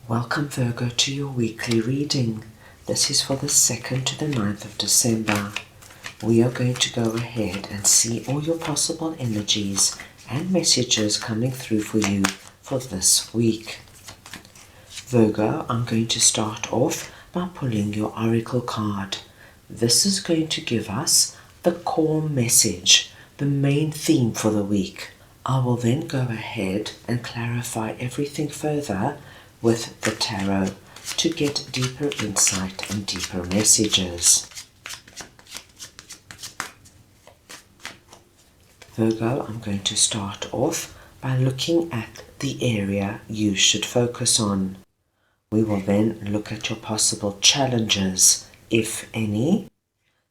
Welcome Virgo to your weekly reading. This is for the 2nd to the 9th of December. We are going to go ahead and see all your possible energies and messages coming through for you for this week. Virgo, I'm going to start off by pulling your oracle card. This is going to give us the core message, the main theme for the week. I will then go ahead and clarify everything further with the tarot to get deeper insight and deeper messages. Virgo, I'm going to start off by looking at the area you should focus on. We will then look at your possible challenges, if any.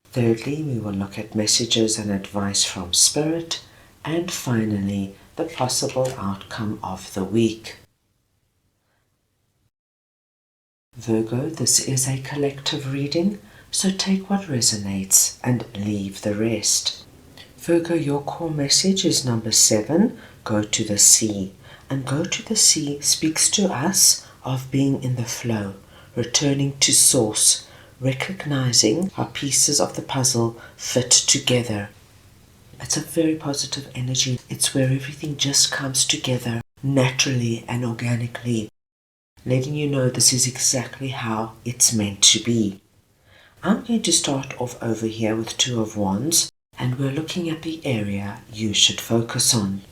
Thirdly, we will look at messages and advice from Spirit. And finally, the possible outcome of the week. Virgo, this is a collective reading, so take what resonates and leave the rest. Virgo, your core message is number 7, go to the sea. And go to the sea speaks to us of being in the flow, returning to source, recognizing how pieces of the puzzle fit together. It's a very positive energy. It's where everything just comes together naturally and organically, letting you know this is exactly how it's meant to be. I'm going to start off over here with 2 of Wands, and we're looking at the area you should focus on.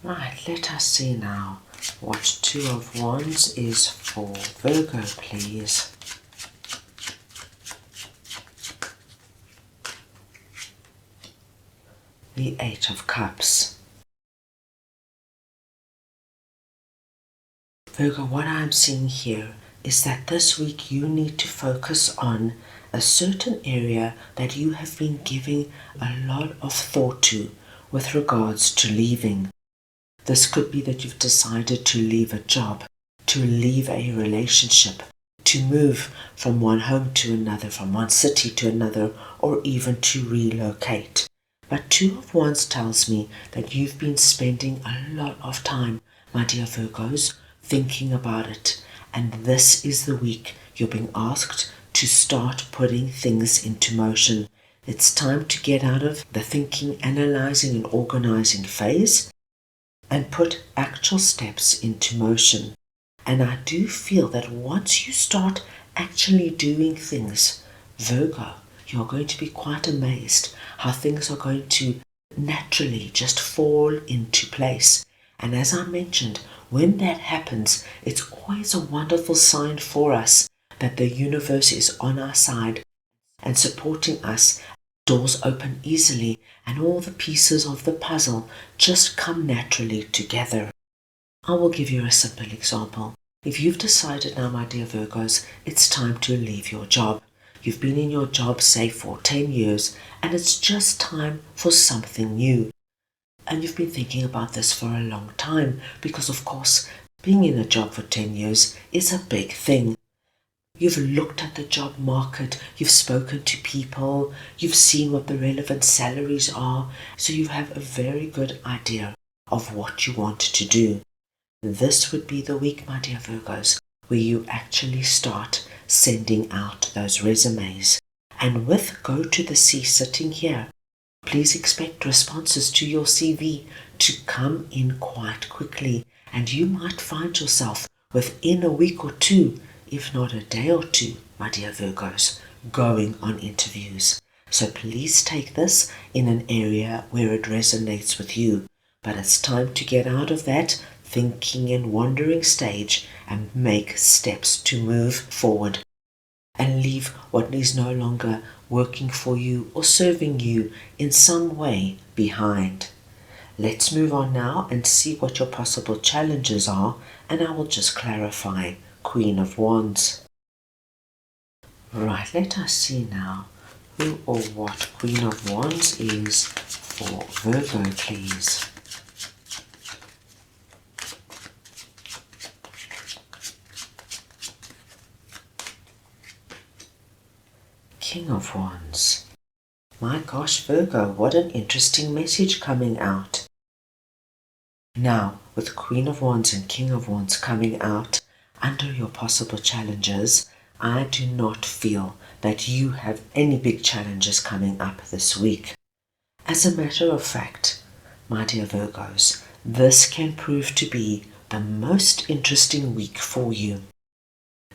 Right, let us see now what 2 of Wands is for Virgo, please. The 8 of Cups. Virgo, what I'm seeing here is that this week you need to focus on a certain area that you have been giving a lot of thought to with regards to leaving. This could be that you've decided to leave a job, to leave a relationship, to move from one home to another, from one city to another, or even to relocate. But 2 of Wands tells me that you've been spending a lot of time, my dear Virgos, thinking about it, and this is the week you're being asked to start putting things into motion. It's time to get out of the thinking, analyzing and organizing phase and put actual steps into motion. And I do feel that once you start actually doing things, Virgo, you're going to be quite amazed how things are going to naturally just fall into place. And as I mentioned, when that happens, it's always a wonderful sign for us that the universe is on our side and supporting us. Doors open easily and all the pieces of the puzzle just come naturally together. I will give you a simple example. If you've decided now, my dear Virgos, it's time to leave your job. You've been in your job, say, for 10 years, and it's just time for something new. And you've been thinking about this for a long time because, of course, being in a job for 10 years is a big thing. You've looked at the job market, you've spoken to people, you've seen what the relevant salaries are, so you have a very good idea of what you want to do. This would be the week, my dear Virgos, where you actually start sending out those resumes. And with Go to the Sea sitting here, please expect responses to your CV to come in quite quickly, and you might find yourself within a week or 2, if not a day or 2, my dear Virgos, going on interviews. So please take this in an area where it resonates with you. But it's time to get out of that thinking and wandering stage and make steps to move forward and leave what is no longer working for you or serving you in some way behind. Let's move on now and see what your possible challenges are, and I will just clarify. Queen of Wands. Right, let us see now who or what Queen of Wands is for Virgo, please. King of Wands. My gosh, Virgo, what an interesting message coming out. Now, with Queen of Wands and King of Wands coming out under your possible challenges, I do not feel that you have any big challenges coming up this week. As a matter of fact, my dear Virgos, this can prove to be the most interesting week for you.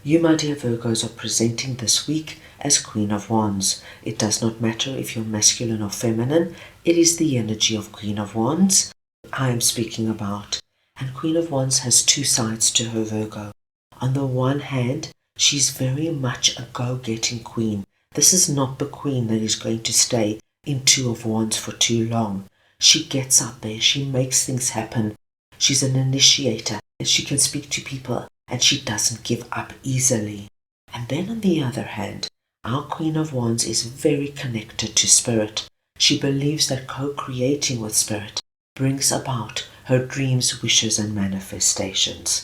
You, my dear Virgos, are presenting this week as Queen of Wands. It does not matter if you're masculine or feminine. It is the energy of Queen of Wands I am speaking about. And Queen of Wands has two sides to her, Virgo. On the one hand, she's very much a go-getting queen. This is not the queen that is going to stay in Two of Wands for too long. She gets up there. She makes things happen. She's an initiator. She can speak to people, and she doesn't give up easily. And then on the other hand, our Queen of Wands is very connected to Spirit. She believes that co-creating with Spirit brings about her dreams, wishes, and manifestations.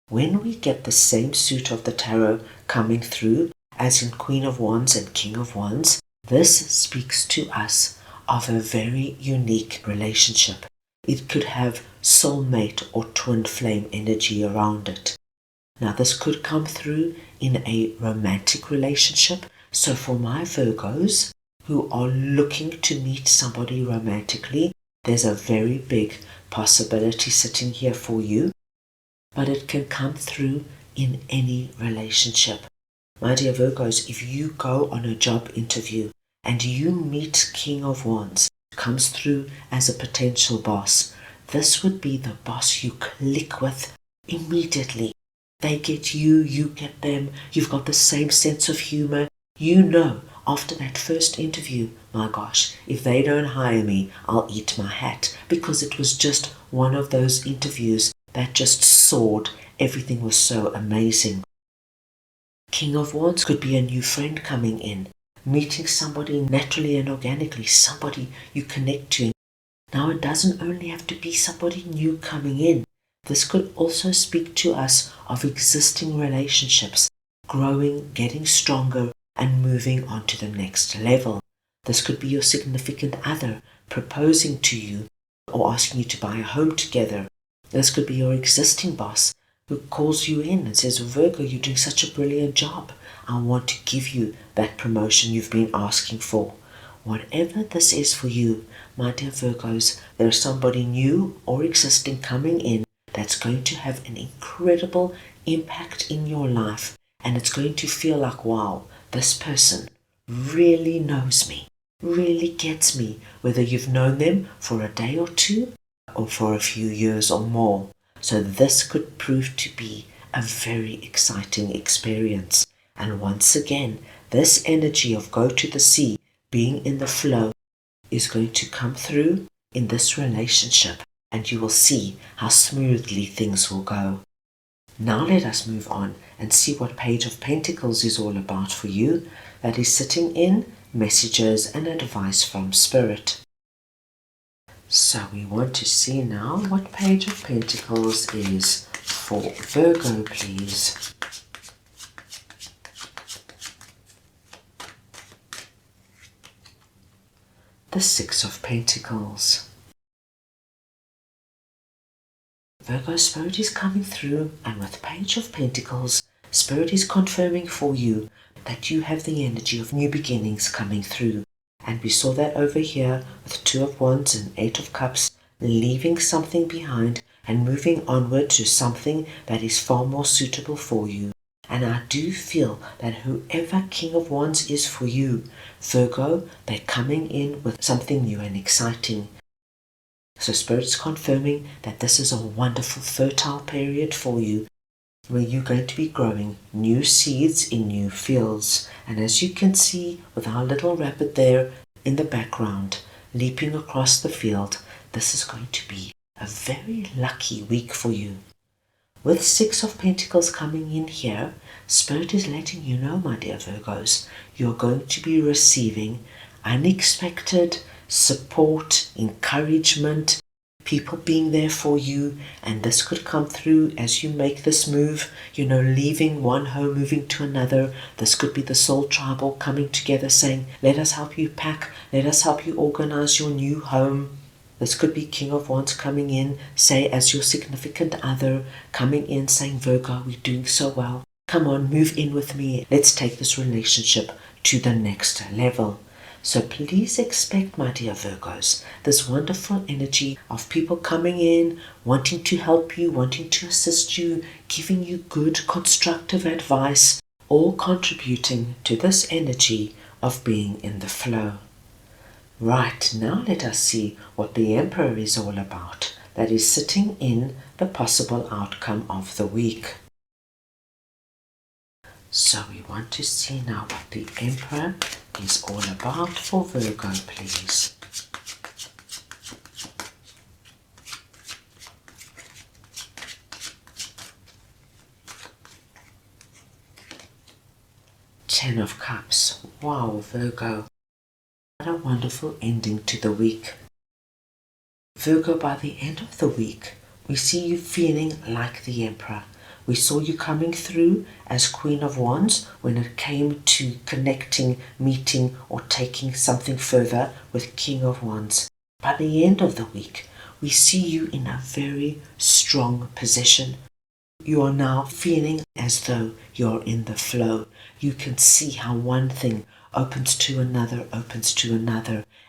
When we get the same suit of the tarot coming through as in Queen of Wands and King of Wands, this speaks to us of a very unique relationship. It could have soulmate or twin flame energy around it. Now this could come through in a romantic relationship. So for my Virgos who are looking to meet somebody romantically, there's a very big possibility sitting here for you. But it can come through in any relationship. My dear Virgos, if you go on a job interview and you meet King of Wands, comes through as a potential boss, this would be the boss you click with immediately. They get you, you get them, you've got the same sense of humor. You know, after that first interview, my gosh, if they don't hire me, I'll eat my hat, because it was just one of those interviews that just soared. Everything was so amazing. King of Wands could be a new friend coming in, meeting somebody naturally and organically, somebody you connect to. Now it doesn't only have to be somebody new coming in. This could also speak to us of existing relationships, growing, getting stronger, and moving on to the next level. This could be your significant other proposing to you or asking you to buy a home together. This could be your existing boss who calls you in and says, Virgo, you're doing such a brilliant job. I want to give you that promotion you've been asking for. Whatever this is for you, my dear Virgos, there's somebody new or existing coming in that's going to have an incredible impact in your life, and it's going to feel like, wow, this person really knows me, really gets me, whether you've known them for a day or two or for a few years or more. So this could prove to be a very exciting experience. And once again, this energy of go to the sea, being in the flow, is going to come through in this relationship, and you will see how smoothly things will go. Now let us move on and see what Page of Pentacles is all about for you. That is sitting in messages and advice from Spirit. So we want to see now what Page of Pentacles is for Virgo, please. The Six of Pentacles. Virgo, Spirit is coming through, and with Page of Pentacles, Spirit is confirming for you that you have the energy of new beginnings coming through. And we saw that over here with Two of Wands and Eight of Cups, leaving something behind and moving onward to something that is far more suitable for you. And I do feel that whoever King of Wands is for you, Virgo, they're coming in with something new and exciting. So Spirit's confirming that this is a wonderful fertile period for you, where you're going to be growing new seeds in new fields. And as you can see with our little rabbit there in the background, leaping across the field, this is going to be a very lucky week for you. With Six of Pentacles coming in here, Spirit is letting you know, my dear Virgos, you're going to be receiving unexpected support, encouragement, people being there for you. And this could come through as you make this move, leaving one home, moving to another. This could be the soul tribe all coming together saying, let us help you pack, let us help you organize your new home. This could be King of Wands coming in, say as your significant other, coming in saying, Virgo, we're doing so well. Come on, move in with me. Let's take this relationship to the next level. So please expect, my dear Virgos, this wonderful energy of people coming in, wanting to help you, wanting to assist you, giving you good, constructive advice, all contributing to this energy of being in the flow. Right, now let us see what the Emperor is all about, that is sitting in the possible outcome of the week. So we want to see now what the Emperor is all about for Virgo, please. Ten of Cups. Wow, Virgo. What a wonderful ending to the week. Virgo, by the end of the week, we see you feeling like the Emperor. We saw you coming through as Queen of Wands when it came to connecting, meeting, or taking something further with King of Wands. By the end of the week, we see you in a very strong position. You are now feeling as though you're in the flow. You can see how one thing opens to another,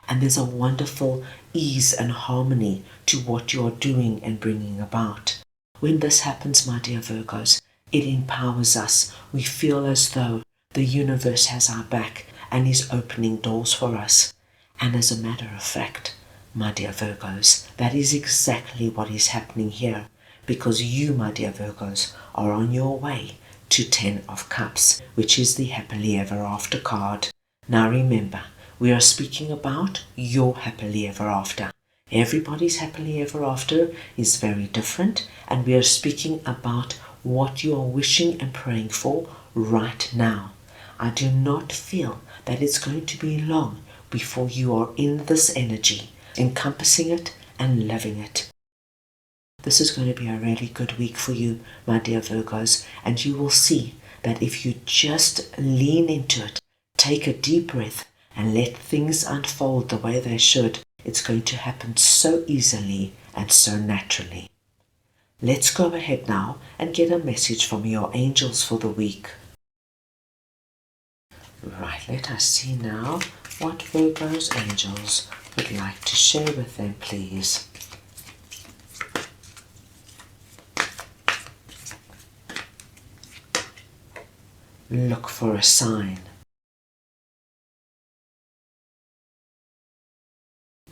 and there's a wonderful ease and harmony to what you're doing and bringing about. When this happens, my dear Virgos, it empowers us. We feel as though the universe has our back and is opening doors for us. And as a matter of fact, my dear Virgos, that is exactly what is happening here, because you, my dear Virgos, are on your way to 10 of Cups, which is the happily ever after card. Now remember, we are speaking about your happily ever after. Everybody's happily ever after is very different, and we are speaking about what you are wishing and praying for right now. I do not feel that it's going to be long before you are in this energy, encompassing it and loving it. This is going to be a really good week for you, my dear Virgos, and you will see that if you just lean into it, take a deep breath, and let things unfold the way they should, it's going to happen so easily and so naturally. Let's go ahead now and get a message from your angels for the week. Right, let us see now what Virgo's angels would like to share with them, please. Look for a sign.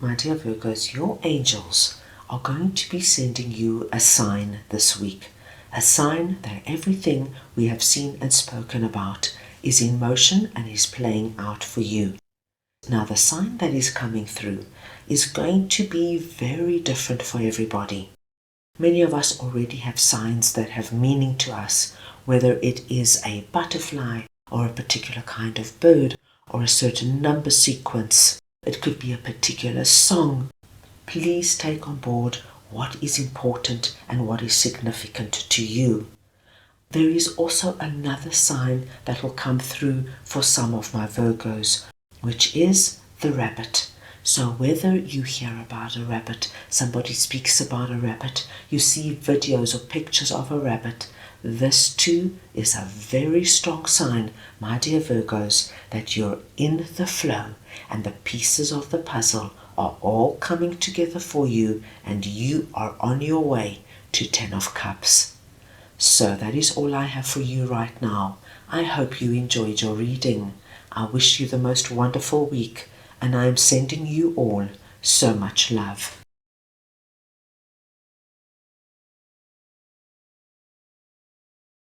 My dear Virgos, your angels are going to be sending you a sign this week. A sign that everything we have seen and spoken about is in motion and is playing out for you. Now the sign that is coming through is going to be very different for everybody. Many of us already have signs that have meaning to us, whether it is a butterfly or a particular kind of bird or a certain number sequence. It could be a particular song. Please take on board what is important and what is significant to you. There is also another sign that will come through for some of my Virgos, which is the rabbit. So whether you hear about a rabbit, somebody speaks about a rabbit, you see videos or pictures of a rabbit, this too is a very strong sign, my dear Virgos, that you're in the flow and the pieces of the puzzle are all coming together for you and you are on your way to 10 of Cups. So that is all I have for you right now. I hope you enjoyed your reading. I wish you the most wonderful week, and I am sending you all so much love.